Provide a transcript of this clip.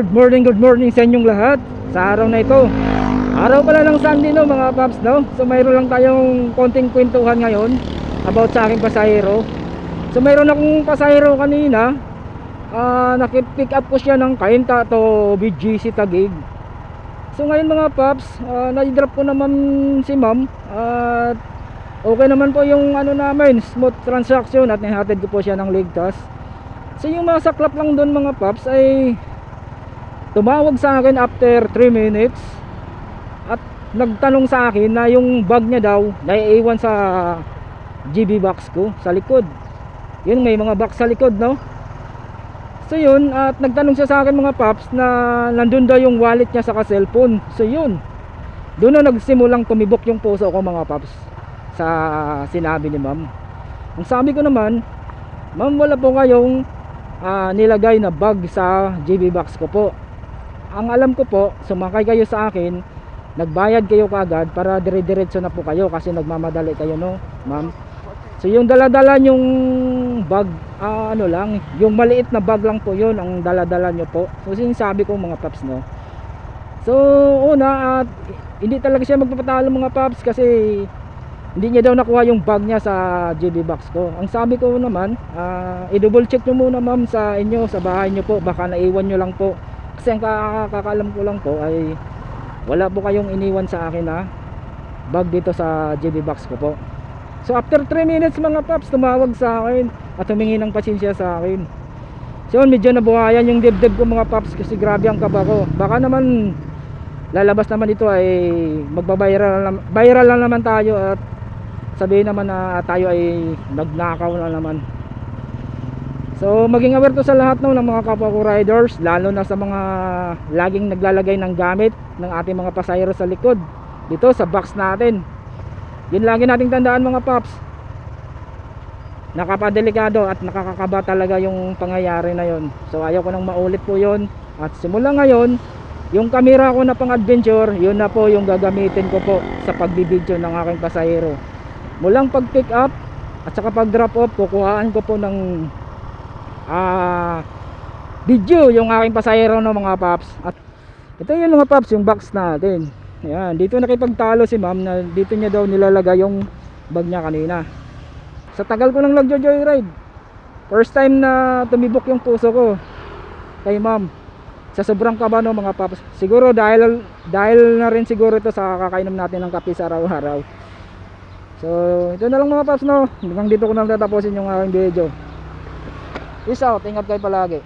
Good morning sa inyong lahat. Sa araw na ito, araw pala ng Sunday no mga paps no. So mayroon lang tayong konting kwentuhan ngayon about sa aking pasahero. So mayroon akong pasahero kanina, nakipick up ko siya ng Cainta to BGC Taguig. So ngayon mga paps, na-drop ko naman si ma'am at okay naman po yung ano namin, smooth transaction at nihatid ko po siya ng ligtas. So yung mga saklap lang doon mga paps ay tumawag sa akin after 3 minutes at nagtanong sa akin na yung bag niya daw naiiwan sa GB box ko sa likod. Yun, may mga box sa likod no. So yun, at nagtanong siya sa akin mga paps na nandun daw yung wallet niya sa cellphone. So yun, doon na nagsimulang tumibok yung puso ko mga paps sa sinabi ni ma'am. Ang sabi ko naman, ma'am, wala po kayong nilagay na bag sa GB box ko po. Ang alam ko po, sumakay kayo sa akin, nagbayad kayo kaagad para dire-diretso na po kayo kasi nagmamadali kayo no ma'am. So yung dala-dala yung bag, ano lang, yung maliit na bag lang po yun ang dala-dala nyo po. So sinasabi ko mga paps no. So una, hindi talaga siya magpapatalo mga paps kasi hindi niya daw nakuha yung bag niya sa GB box ko. Ang sabi ko naman, i-double check nyo muna ma'am sa inyo, sa bahay nyo po, baka naiwan nyo lang po. Kasi ang kakaalam ko lang po ay wala po kayong iniwan sa akin na bag dito sa GB box ko po. So after 3 minutes mga paps, tumawag sa akin at humingi ng pasensya sa akin. So medyo nabuhayan yung dibdib ko mga paps kasi grabe ang kaba ko. Baka naman lalabas naman ito ay viral lang naman tayo at sabihin naman na tayo ay nagnakaw na naman. So maging aware to sa lahat ng mga kapwa ko riders, lalo na sa mga laging naglalagay ng gamit ng ating mga pasahero sa likod dito sa box natin. Yun lagi nating tandaan mga paps, nakapadelikado at nakakakaba talaga yung pangyayari na yon. So ayaw ko nang maulit po yon. At simula ngayon, yung camera ko na pang adventure, yun na po yung gagamitin ko po sa pagbibideo ng aking pasahero. Mulang pag pick up at saka pag drop off, kukuhaan ko po ng video yung aking pasahero no mga paps. At ito yung mga paps, yung box natin. Ayan, dito nakipagtalo si ma'am na dito niya daw nilalagay yung bag niya kanina. Sa tagal ko lang nagjo-joyride, first time na tumibok yung puso ko kay ma'am sa sobrang kaba no mga paps. Siguro dahil na rin siguro ito sa kakainom natin ng kape sa araw-araw. So ito na lang mga paps no, hanggang dito ko na tatapusin yung aking video. Peace out, ingat kayo palagi.